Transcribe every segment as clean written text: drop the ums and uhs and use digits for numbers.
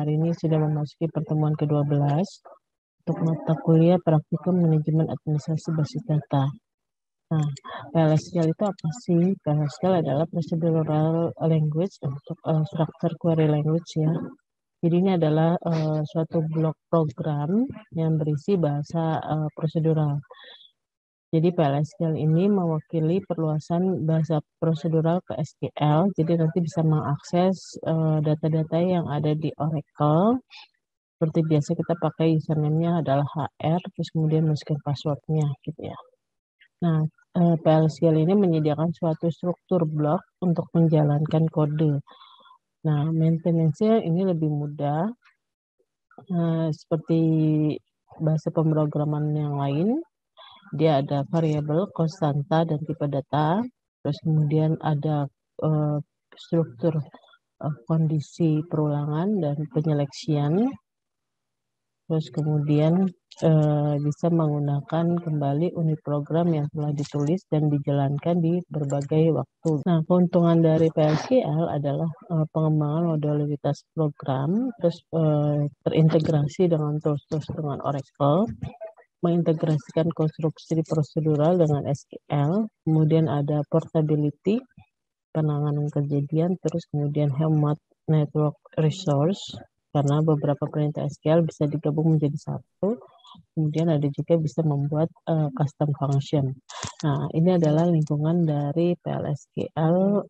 hari ini sudah memasuki pertemuan ke-12 untuk mata kuliah praktikum manajemen administrasi basis data. Nah, PLSQL itu apa sih? PLSQL adalah procedural language untuk structure query language ya. Jadi ini adalah suatu blok program yang berisi bahasa prosedural. Jadi PLSQL ini mewakili perluasan bahasa prosedural ke SQL. Jadi nanti bisa mengakses data-data yang ada di Oracle. Seperti biasa kita pakai username-nya adalah HR, terus kemudian masukin password-nya gitu ya. Nah, PLSQL ini menyediakan suatu struktur blok untuk menjalankan kode. Nah, maintenance-nya ini lebih mudah. Seperti bahasa pemrograman yang lain. Dia ada variabel, konstanta, dan tipe data. Terus kemudian ada struktur kondisi perulangan dan penyeleksian. Terus kemudian bisa menggunakan kembali unit program yang telah ditulis dan dijalankan di berbagai waktu. Nah, keuntungan dari PLSQL adalah pengembangan modularitas program, terus terintegrasi dengan tools-tools dengan Oracle, mengintegrasikan konstruksi prosedural dengan SQL, kemudian ada portability, penanganan kejadian, terus kemudian hemat network resource, karena beberapa perintah SQL bisa digabung menjadi satu, kemudian ada juga bisa membuat custom function. Nah, ini adalah lingkungan dari PLSQL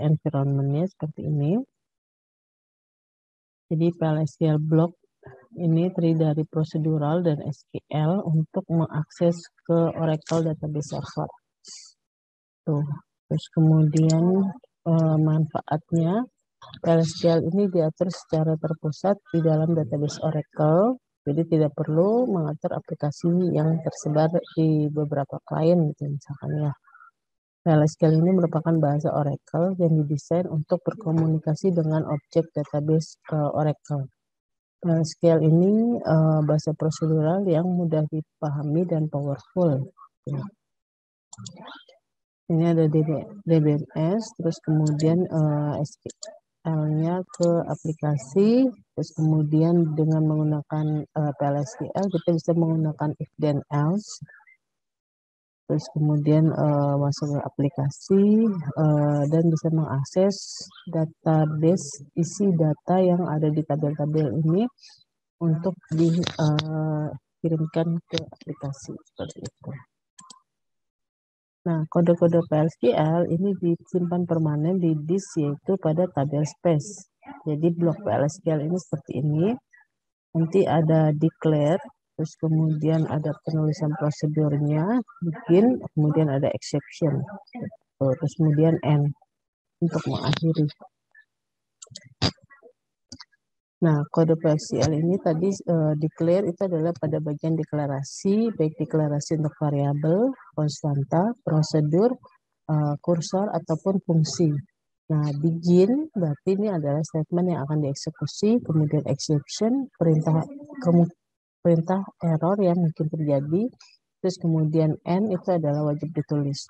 environment-nya seperti ini. Jadi PLSQL block ini terdiri dari prosedural dan SQL untuk mengakses ke Oracle Database Server. Tuh. Terus kemudian manfaatnya, PLSQL ini diatur secara terpusat di dalam database Oracle, jadi tidak perlu mengatur aplikasi yang tersebar di beberapa klien, gitu misalkan ya. PLSQL ini merupakan bahasa Oracle yang didesain untuk berkomunikasi dengan objek database Oracle. PLSQL ini bahasa prosedural yang mudah dipahami dan powerful. Ini ada DBMS, terus kemudian SQL-nya ke aplikasi, terus kemudian dengan menggunakan PLSQL kita bisa menggunakan if then else, terus kemudian masuk ke aplikasi dan bisa mengakses database isi data yang ada di tabel-tabel ini untuk dikirimkan ke aplikasi seperti itu. Nah, kode-kode PLSQL ini disimpan permanen di disk yaitu pada tabel space. Jadi blok PLSQL ini seperti ini. Nanti ada declare, terus kemudian ada penulisan prosedurnya, begin, kemudian ada exception, terus kemudian end untuk mengakhiri. Nah, kode PLSQL ini tadi declare itu adalah pada bagian deklarasi, baik deklarasi untuk variabel, konstanta, prosedur, kursor, ataupun fungsi. Nah, begin berarti ini adalah statement yang akan dieksekusi, kemudian exception, perintah error yang mungkin terjadi, terus kemudian end itu adalah wajib ditulis.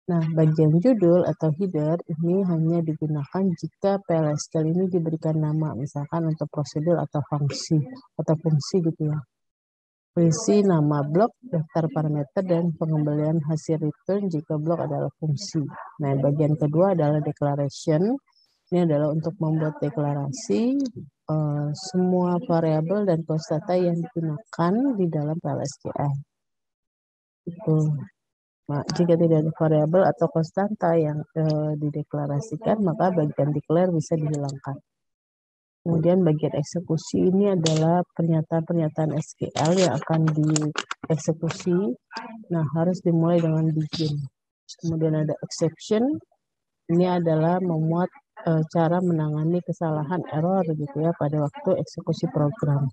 Nah, bagian judul atau header ini hanya digunakan jika PLSQL ini diberikan nama, misalkan untuk prosedur atau fungsi gitu ya. Berisi nama blok, daftar parameter, dan pengembalian hasil return jika blok adalah fungsi. Nah, bagian kedua adalah declaration. Ini adalah untuk membuat deklarasi semua variabel dan konstanta yang digunakan di dalam PLSQL. Itu. Nah, jika tidak ada variabel atau konstanta yang dideklarasikan, maka bagian declare bisa dihilangkan. Kemudian bagian eksekusi ini adalah pernyataan-pernyataan SQL yang akan dieksekusi. Nah, harus dimulai dengan begin. Kemudian ada exception. Ini adalah memuat cara menangani kesalahan error gitu ya pada waktu eksekusi program.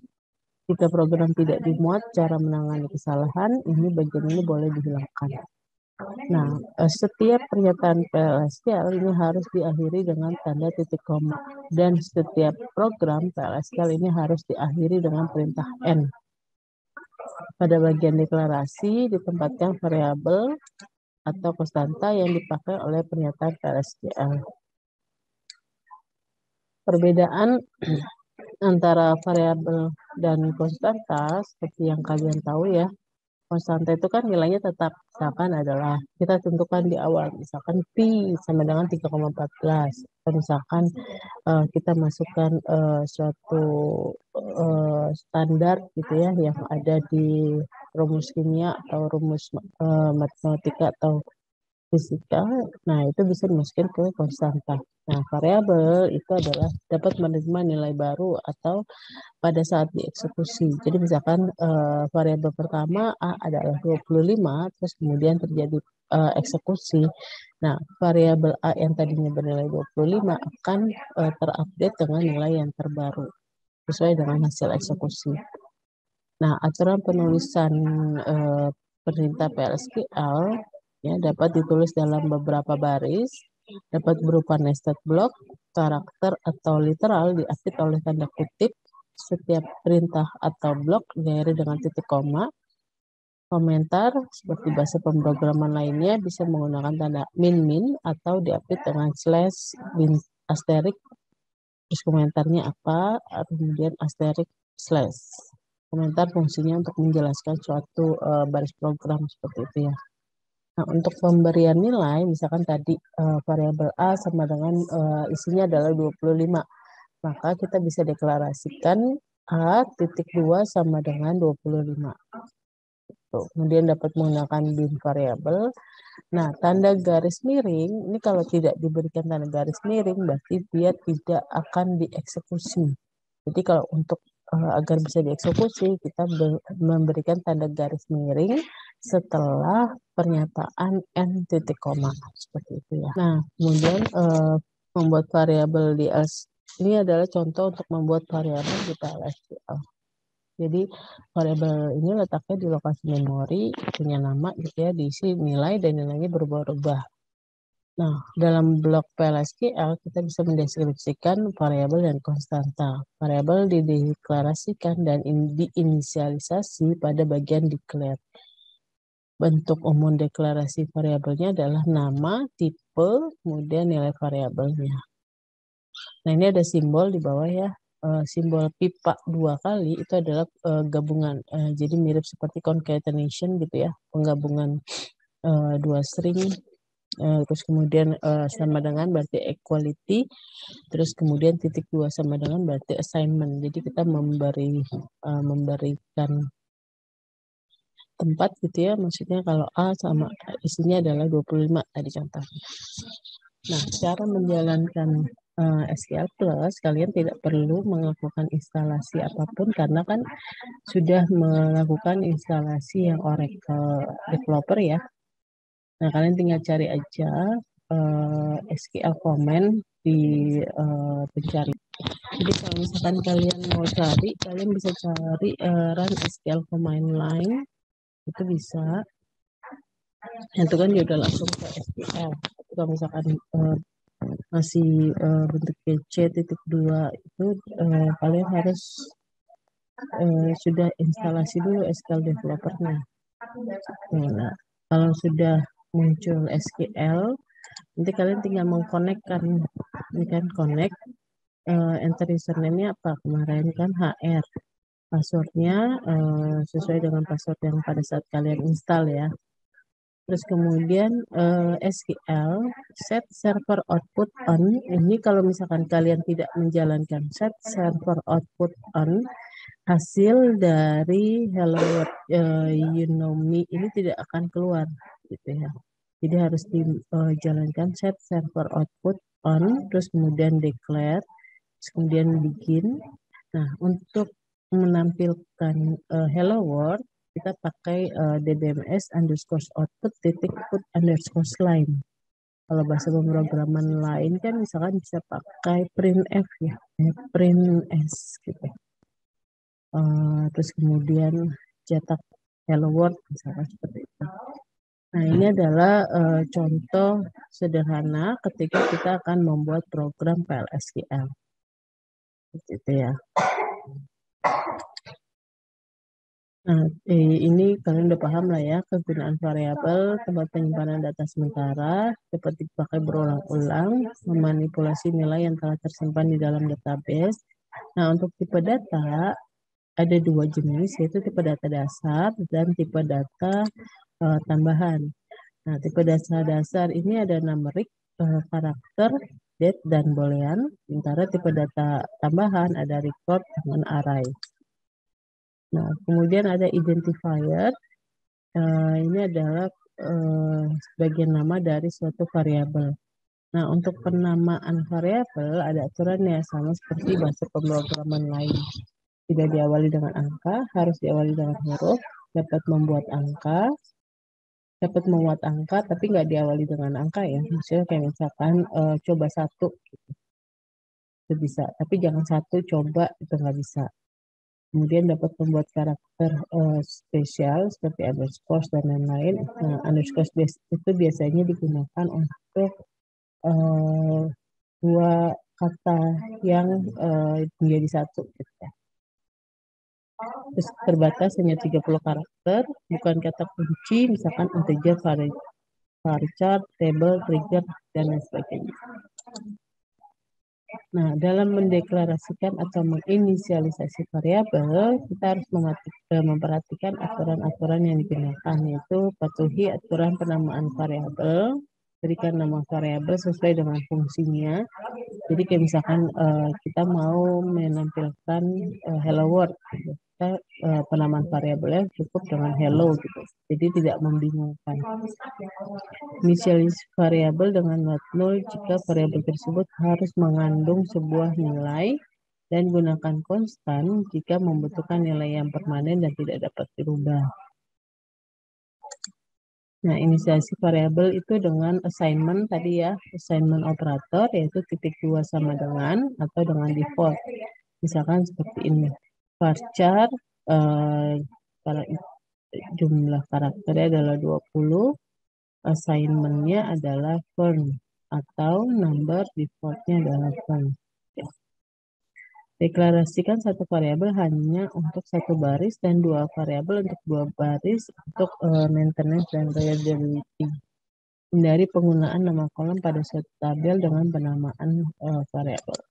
Jika program tidak dimuat cara menangani kesalahan, ini bagian ini boleh dihilangkan. Nah, setiap pernyataan PLSQL ini harus diakhiri dengan tanda titik koma. Dan setiap program PLSQL ini harus diakhiri dengan perintah N. Pada bagian deklarasi ditempatkan variabel atau konstanta yang dipakai oleh pernyataan PLSQL. Perbedaan antara variabel dan konstanta, seperti yang kalian tahu ya, konstanta itu kan nilainya tetap, misalkan adalah kita tentukan di awal, misalkan pi sama dengan 3,14. Atau misalkan kita masukkan suatu standar gitu ya yang ada di rumus kimia atau rumus matematika atau fisika. Nah, itu bisa dimasukin ke konstanta. Nah, variabel itu adalah dapat menerima nilai baru atau pada saat dieksekusi. Jadi misalkan variabel pertama A adalah 25, terus kemudian terjadi eksekusi. Nah, variabel A yang tadinya bernilai 25 akan terupdate dengan nilai yang terbaru sesuai dengan hasil eksekusi. Nah, aturan penulisan perintah PLSQL ya dapat ditulis dalam beberapa baris, dapat berupa nested block, karakter atau literal diapit oleh tanda kutip. Setiap perintah atau blok diakhiri dengan titik koma. Komentar seperti bahasa pemrograman lainnya bisa menggunakan tanda min atau diapit dengan slash asterik. Terus komentarnya apa? Kemudian asterik slash. Komentar fungsinya untuk menjelaskan suatu baris program seperti itu ya. Nah, untuk pemberian nilai, misalkan tadi variabel A sama dengan isinya adalah 25. Maka kita bisa deklarasikan A titik 2 sama dengan 25. Tuh. Kemudian dapat menggunakan bin variabel. Nah, tanda garis miring, ini kalau tidak diberikan tanda garis miring, berarti dia tidak akan dieksekusi. Jadi kalau untuk agar bisa dieksekusi, kita memberikan tanda garis miring setelah pernyataan n titik koma. Seperti itu ya. Nah, kemudian membuat variabel di ini adalah contoh untuk membuat variabel di PLSQL. Jadi variabel ini letaknya di lokasi memori, punya nama gitu ya, diisi nilai dan nilainya berubah-ubah. Nah, dalam blok PLSQL kita bisa mendeskripsikan variabel dan konstanta. Variabel dideklarasikan dan diinisialisasi pada bagian declare. Bentuk umum deklarasi variabelnya adalah nama, tipe, kemudian nilai variabelnya. Nah, ini ada simbol di bawah ya. Simbol pipa 2 kali itu adalah gabungan. Jadi mirip seperti concatenation gitu ya. Penggabungan dua string. Terus kemudian sama dengan berarti equality. Terus kemudian titik 2 sama dengan berarti assignment. Jadi kita memberikan tempat gitu ya. Maksudnya kalau A sama isinya adalah 25 tadi contoh. Nah, cara menjalankan SQL Plus, kalian tidak perlu melakukan instalasi apapun karena kan sudah melakukan instalasi yang Oracle Developer ya. Nah, kalian tinggal cari aja SQL command di pencari. Jadi kalau misalkan kalian mau cari, kalian bisa cari run SQL command line, itu bisa. Itu kan dia udah langsung ke SQL. Kalau misalkan masih bentuk C.2 itu kalian harus sudah instalasi dulu SQL developernya. Nah, kalau sudah muncul SQL, nanti kalian tinggal mengkonekkan, ini kan connect, enter username-nya apa kemarin kan HR, passwordnya sesuai dengan password yang pada saat kalian install ya. Terus kemudian SQL set server output on. Ini kalau misalkan kalian tidak menjalankan set server output on, hasil dari hello world you know me ini tidak akan keluar gitu ya. Jadi harus dijalankan set server output on, terus kemudian declare, terus kemudian begin. Nah, untuk menampilkan hello world kita pakai dbms underscore output titik put underscore line. Kalau bahasa pemrograman lain kan misalkan bisa pakai printf ya, print s gitu. Terus kemudian cetak hello world misalkan seperti itu. Nah, ini adalah contoh sederhana ketika kita akan membuat program PLSQL. Seperti itu ya. Nah, ini kalian udah paham lah ya, kegunaan variabel, tempat penyimpanan data sementara, dapat dipakai berulang-ulang, memanipulasi nilai yang telah tersimpan di dalam database, Nah, untuk tipe data ada dua jenis, yaitu tipe data dasar dan tipe data tambahan. Nah, tipe dasar ini ada numerik, karakter, date, dan boolean. Sementara tipe data tambahan ada record dengan array. Nah, kemudian ada identifier. Ini adalah sebagian nama dari suatu variabel. Nah, untuk penamaan variabel ada aturannya sama seperti bahasa pemrograman lain. Tidak diawali dengan angka, harus diawali dengan huruf, dapat membuat angka, tapi nggak diawali dengan angka ya. Maksudnya kayak misalkan coba satu, itu bisa. Tapi jangan satu coba, itu nggak bisa. Kemudian dapat membuat karakter spesial seperti underscore dan lain-lain. Nah, underscore itu biasanya digunakan untuk dua kata yang menjadi satu gitu ya. Terus terbatas hanya 30 karakter, bukan kata kunci, misalkan integer, varchar, table, trigger, dan lain sebagainya. Nah, dalam mendeklarasikan atau menginisialisasi variabel, kita harus memperhatikan aturan-aturan yang digunakan, yaitu patuhi aturan penamaan variabel, berikan nama variabel sesuai dengan fungsinya. Jadi kayak misalkan kita mau menampilkan hello world, gitu. Kita penamaan variabelnya cukup dengan hello gitu. Jadi tidak membingungkan. Inisialis variabel dengan not null jika variabel tersebut harus mengandung sebuah nilai dan gunakan konstan jika membutuhkan nilai yang permanen dan tidak dapat dirubah. Nah, inisiasi variabel itu dengan assignment tadi ya, assignment operator yaitu titik 2 sama dengan atau dengan default. Misalkan seperti ini. Varchar jumlah karakternya adalah 20, assignment-nya adalah Fern atau number default-nya adalah Fern. Ya. Deklarasikan satu variabel hanya untuk satu baris dan dua variabel untuk dua baris untuk maintenance dan reliability. Hindari penggunaan nama kolom pada suatu tabel dengan penamaan variabel.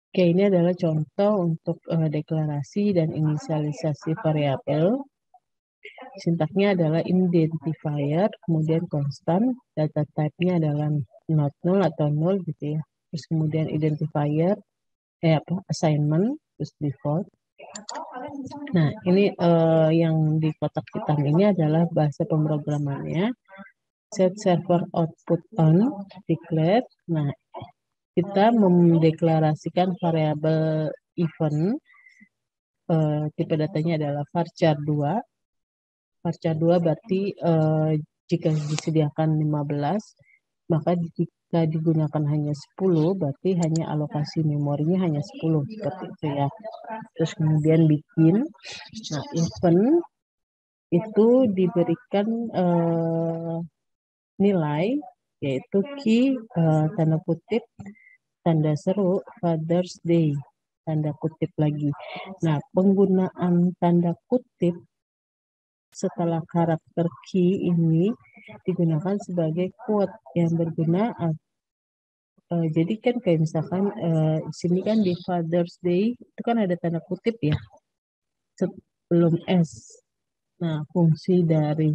Oke, ini adalah contoh untuk deklarasi dan inisialisasi variabel. Sintaknya adalah identifier, kemudian konstan, data type-nya adalah not null atau null gitu ya. Terus kemudian identifier, assignment, terus default. Nah, ini yang di kotak hitam ini adalah bahasa pemrogramannya. Set server output on, declare. Nah, kita mendeklarasikan variabel event. Tipe datanya adalah varchar 2. Varchar 2 berarti jika disediakan 15, maka jika digunakan hanya 10, berarti hanya alokasi memorinya hanya 10, seperti itu ya. Terus kemudian bikin, nah event itu diberikan nilai, yaitu key, tanda kutip, tanda seru, Father's Day, tanda kutip lagi. Nah, penggunaan tanda kutip setelah karakter key ini digunakan sebagai quote yang berguna. Jadi kan kayak misalkan di sini kan di Father's Day itu kan ada tanda kutip ya sebelum S. Nah, fungsi dari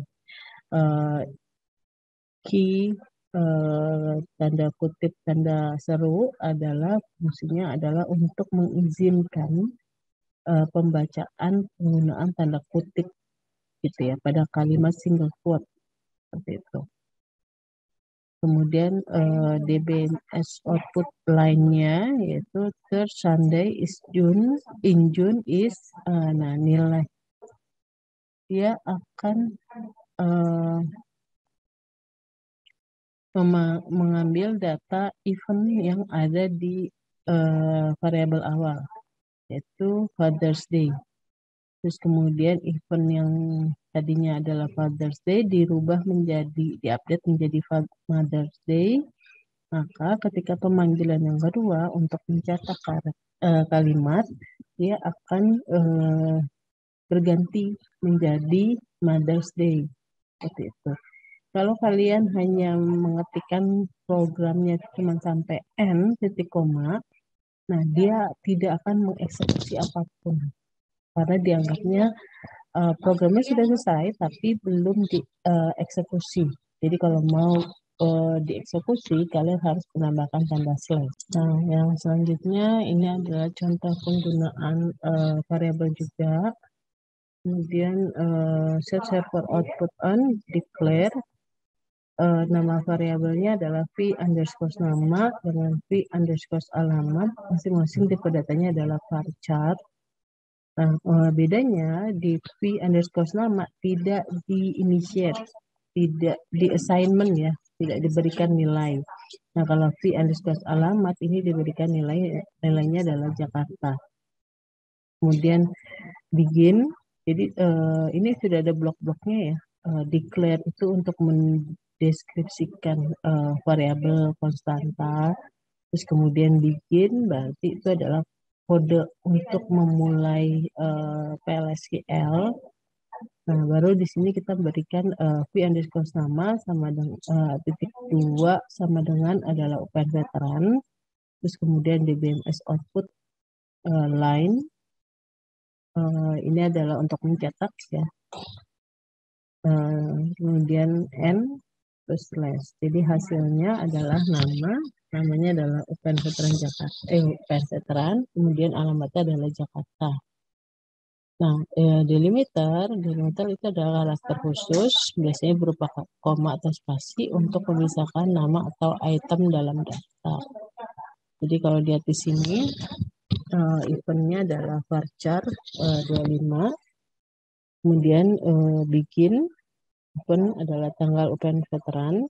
key tanda kutip tanda seru adalah fungsinya adalah untuk mengizinkan pembacaan penggunaan tanda kutip gitu ya pada kalimat single quote seperti itu. Kemudian DBMS output line-nya yaitu third Sunday is June, in June is, nah nilai dia akan mengambil data event yang ada di variabel awal yaitu Father's Day. Terus kemudian event yang tadinya adalah Father's Day diupdate menjadi Mother's Day. Maka ketika pemanggilan yang kedua untuk mencetak kalimat, dia akan berganti menjadi Mother's Day. Seperti itu. Kalau kalian hanya mengetikkan programnya cuma sampai N titik koma, Nah, dia tidak akan mengeksekusi apapun karena dianggapnya programnya sudah selesai tapi belum dieksekusi. Jadi kalau mau dieksekusi, kalian harus menambahkan tanda slash. Nah, yang selanjutnya ini adalah contoh penggunaan variabel juga. Kemudian set server output on, declare. Nama variabelnya adalah v underscore nama dengan v underscore alamat. Masing-masing tipe datanya adalah varchar. Nah, bedanya di v underscore nama tidak di-initiate, tidak di-assignment ya, tidak diberikan nilai. Nah, kalau v underscore alamat ini diberikan nilainya adalah Jakarta. Kemudian begin, jadi ini sudah ada blok-bloknya ya. Declare itu untuk mendeskripsikan variabel konstanta. Terus kemudian begin berarti itu adalah kode untuk memulai PLSQL. Nah, baru di sini kita berikan v underscore nama sama dengan titik 2 sama dengan adalah open veteran. Terus kemudian dbms output line. Ini adalah untuk mencetak ya. Kemudian n terus slash. Jadi hasilnya adalah namanya adalah Open Veteran Jakarta, Open Veteran, kemudian alamatnya adalah Jakarta. Nah, delimiter itu adalah karakter khusus, biasanya berupa koma atau spasi untuk memisahkan nama atau item dalam daftar. Jadi kalau lihat di sini, eventnya adalah varchar 25, kemudian bikin event adalah tanggal Open Veteran,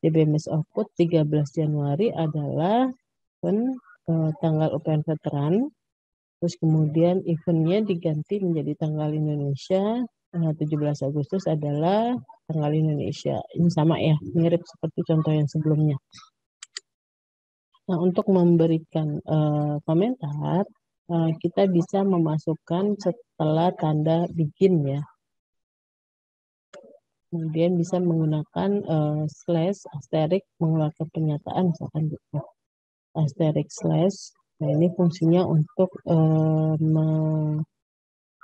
DBMS output 13 Januari adalah event tanggal Open Veteran. Terus kemudian eventnya diganti menjadi tanggal Indonesia, 17 Agustus adalah tanggal Indonesia. Ini sama ya, mirip seperti contoh yang sebelumnya. Nah, untuk memberikan komentar, kita bisa memasukkan setelah tanda begin ya. Kemudian bisa menggunakan slash, asterisk, mengeluarkan pernyataan, misalkan gitu. Asterisk slash. Nah, ini fungsinya untuk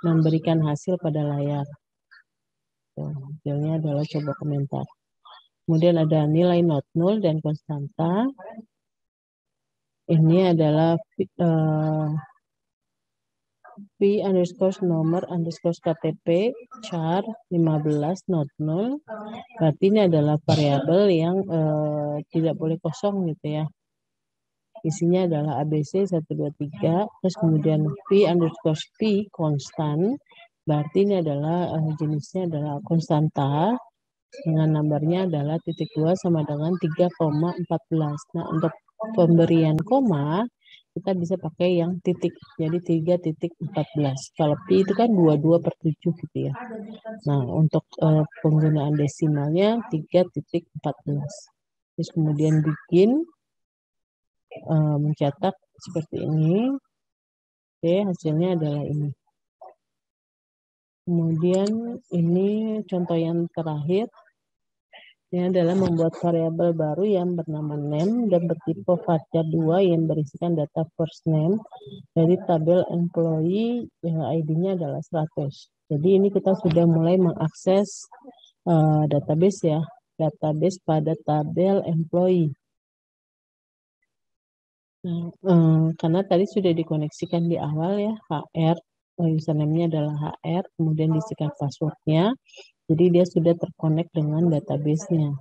memberikan hasil pada layar. Hasilnya adalah coba komentar. Kemudian ada nilai not null dan konstanta. Ini adalah v underscore nomor underscore ktp char 15 not null. Berarti ini adalah variabel yang tidak boleh kosong gitu ya. Isinya adalah ABC 123, terus kemudian v underscore p konstan. Berarti ini adalah jenisnya adalah konstanta dengan nomornya adalah titik 2 sama dengan 3,14. Nah, untuk pemberian koma kita bisa pakai yang titik, jadi 3,14. Kalau pi itu kan 22/7 gitu ya. Nah, untuk penggunaan desimalnya 3,14. Terus kemudian bikin mencetak seperti ini. Oke, hasilnya adalah ini. Kemudian ini contoh yang terakhir. Ini adalah membuat variabel baru yang bernama name dan bertipe varchar 2 yang berisikan data first name dari tabel employee yang ID-nya adalah 100. Jadi ini kita sudah mulai mengakses database ya, database pada tabel employee. Nah, karena tadi sudah dikoneksikan di awal ya, HR, username-nya adalah HR, kemudian diisikan password-nya, jadi dia sudah terkonek dengan database-nya.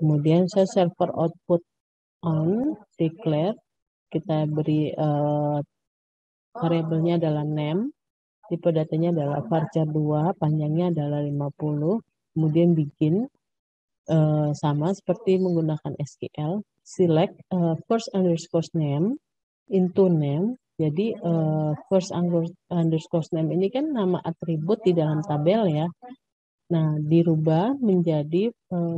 Kemudian saya server output on, declare, kita beri variabelnya adalah name, tipe datanya adalah varchar 2, panjangnya adalah 50, kemudian bikin, sama seperti menggunakan SQL, select first underscore name into name. Jadi first underscore name ini kan nama atribut di dalam tabel ya. Nah, dirubah menjadi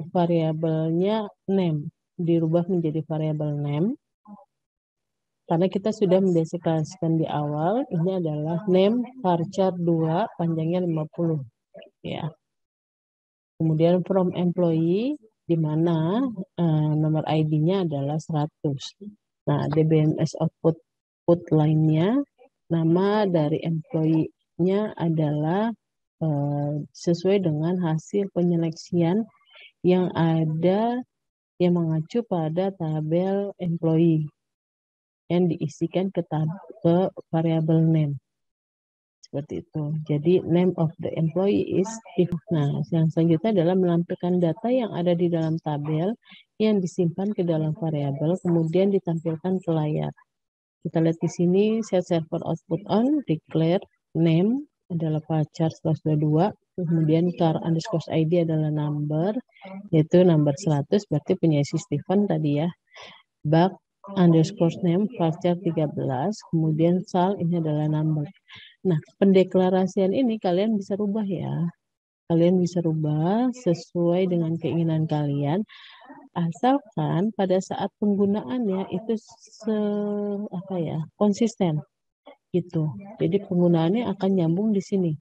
variabelnya name, dirubah menjadi variabel name. Karena kita sudah mendeskripsikan di awal, ini adalah name varchar 2, panjangnya 50 ya. Kemudian from employee, di mana nomor ID-nya adalah 100. Nah, DBMS output lainnya, nama dari employee-nya adalah sesuai dengan hasil penyeleksian yang ada yang mengacu pada tabel employee yang diisikan ke variabel name. Seperti itu. Jadi name of the employee is if. Nah, yang selanjutnya adalah menampilkan data yang ada di dalam tabel yang disimpan ke dalam variabel kemudian ditampilkan ke layar. Kita lihat di sini set server output on declare name adalah varchar /22, kemudian car underscore id adalah number, yaitu number 100 berarti punya si Stephen tadi ya. Bug underscore name varchar 13, kemudian sal ini adalah number. Nah, pendeklarasian ini kalian bisa rubah ya. Kalian bisa rubah sesuai dengan keinginan kalian, asalkan pada saat penggunaannya itu konsisten gitu. Jadi penggunaannya akan nyambung di sini.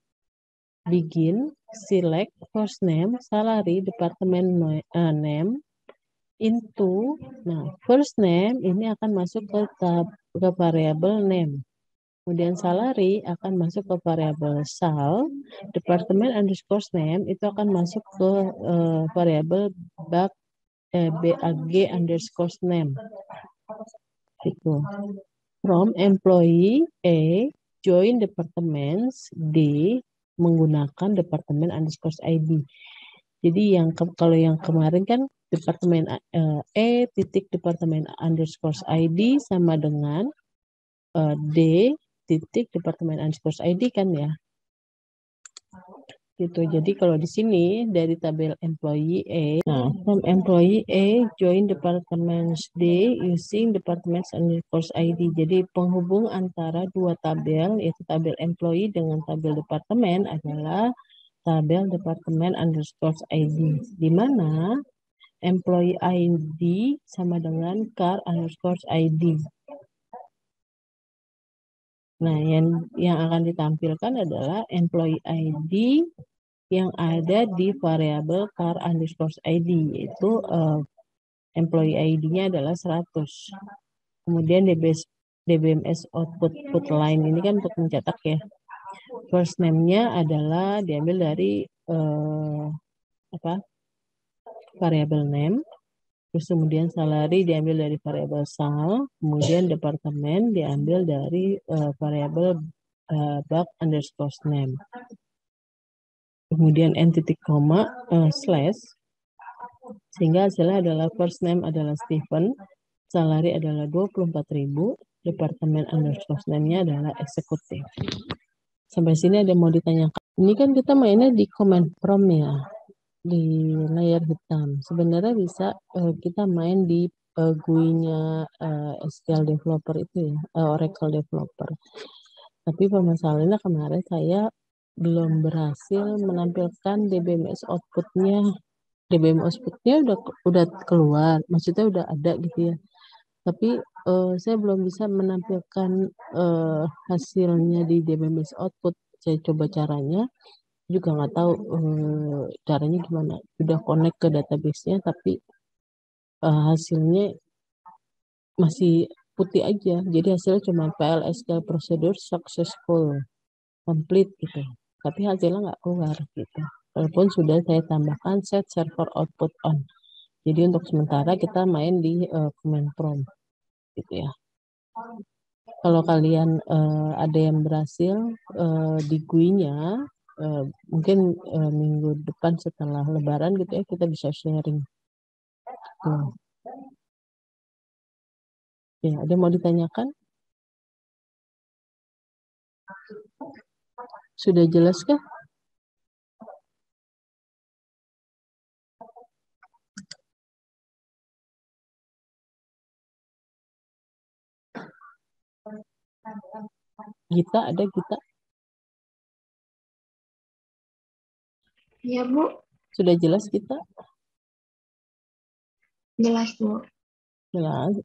Begin, select, first name, salary, department name, into, nah first name ini akan masuk ke variabel name. Kemudian salary akan masuk ke variabel sal, department underscore name itu akan masuk ke variabel bag underscore name. Gitu. From employee A, join departments D menggunakan departemen underscore ID. Jadi kalau yang kemarin kan departemen E titik departemen underscore ID sama dengan D titik departemen underscore ID kan ya. Gitu. Jadi kalau di sini dari tabel employee A, nah from employee A join department D using department underscore ID. Jadi penghubung antara dua tabel yaitu tabel employee dengan tabel departemen adalah tabel departemen underscore ID. Di mana employee ID sama dengan car underscore ID. Nah, yang akan ditampilkan adalah employee ID yang ada di variabel car underscore ID, yaitu employee ID-nya adalah 100. Kemudian DBMS output line ini kan untuk mencetak ya. First name-nya adalah diambil dari variabel name. Terus kemudian salary diambil dari variabel sal, kemudian departemen diambil dari variabel bug underscore name. Kemudian n titik koma slash, sehingga hasilnya adalah first name adalah Stephen, salary adalah 24.000, departemen underscore name-nya adalah eksekutif. Sampai sini ada mau ditanyakan. Ini kan kita mainnya di command prompt ya, di layar hitam. Sebenarnya bisa kita main di GUI-nya SQL Developer itu ya, Oracle Developer. Tapi permasalahannya kemarin saya belum berhasil menampilkan DBMS output-nya. DBMS output-nya udah keluar, maksudnya udah ada gitu ya. Tapi saya belum bisa menampilkan hasilnya di DBMS output. Saya coba caranya, juga nggak tahu caranya gimana. Udah connect ke database-nya, tapi hasilnya masih putih aja. Jadi hasilnya cuma PLSQL procedure successful, complete gitu. Tapi hasilnya nggak keluar gitu. Walaupun sudah saya tambahkan set server output on. Jadi untuk sementara kita main di command prompt gitu ya. Kalau kalian ada yang berhasil di GUI-nya, mungkin minggu depan setelah Lebaran gitu ya kita bisa sharing. Ya, ada mau ditanyakan? Sudah jelas kah? Gita, ada Gita? Iya, Bu. Sudah jelas Gita? Jelas, Bu. Jelas.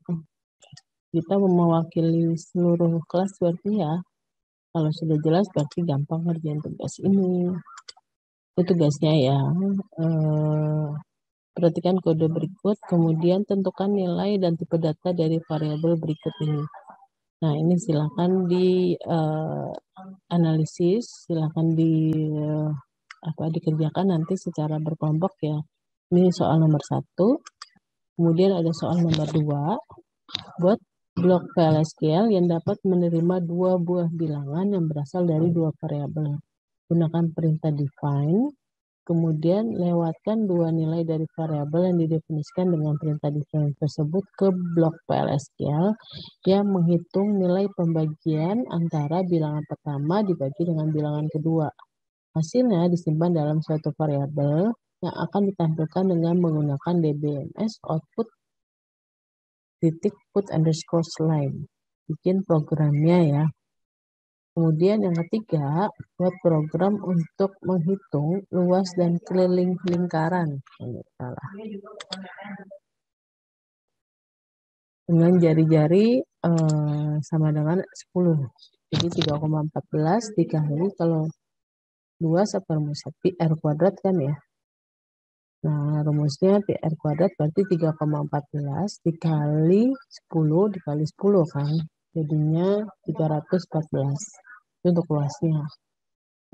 Kita mewakili seluruh kelas berarti ya. Kalau sudah jelas berarti gampang ngerjain tugas ini. Itu tugasnya ya. Perhatikan kode berikut, kemudian tentukan nilai dan tipe data dari variabel berikut ini. Nah, ini silakan di analisis, silakan dikerjakan nanti secara berkelompok ya. Ini soal nomor 1. Kemudian ada soal nomor 2. Buat blok PLSQL yang dapat menerima 2 buah bilangan yang berasal dari 2 variabel. Gunakan perintah define. Kemudian lewatkan 2 nilai dari variabel yang didefinisikan dengan perintah define tersebut ke blok PLSQL yang menghitung nilai pembagian antara bilangan pertama dibagi dengan bilangan kedua. Hasilnya disimpan dalam suatu variabel yang akan ditampilkan dengan menggunakan dbms output put underscore line. Bikin programnya ya. Kemudian yang ketiga, buat program untuk menghitung luas dan keliling lingkaran. Dengan jari-jari sama dengan 10. Jadi 3,14 dikali kalau luas apa rumusnya? Pi R kuadrat kan ya. Nah, rumusnya Pi R kuadrat berarti 3,14 dikali 10 dikali 10 kan. Jadinya 314. Itu untuk luasnya.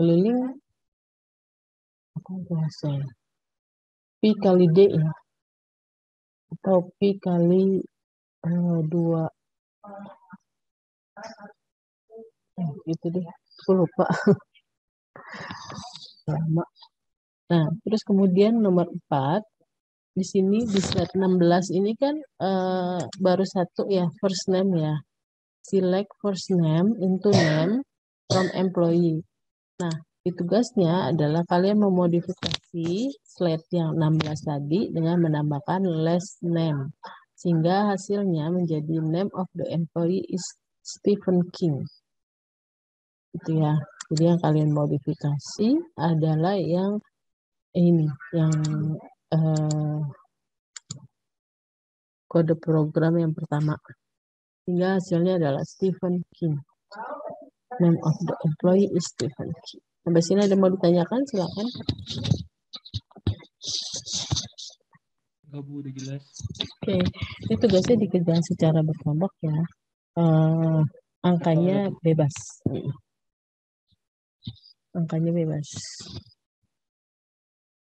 Keliling apa luasnya? Pi kali D ya. Atau Pi kali 2. Gitu deh. Aku lupa. Lama. Nah, terus kemudian nomor 4. Di sini di slide 16 ini kan baru satu ya, first name ya. Select first name into name from employee. Nah, tugasnya adalah kalian memodifikasi slide yang 16 tadi dengan menambahkan last name. Sehingga hasilnya menjadi name of the employee is Stephen King. Gitu ya. Jadi yang kalian modifikasi adalah yang ini, yang kode program yang pertama. Sehingga hasilnya adalah Stephen King. Name of the employee is Stephen King. Sampai sini ada mau ditanyakan? Silakan. Enggak, Bu, udah jelas. Oke, ini tugasnya dikerjakan secara berkelompok ya. Angkanya bebas. Angkanya bebas.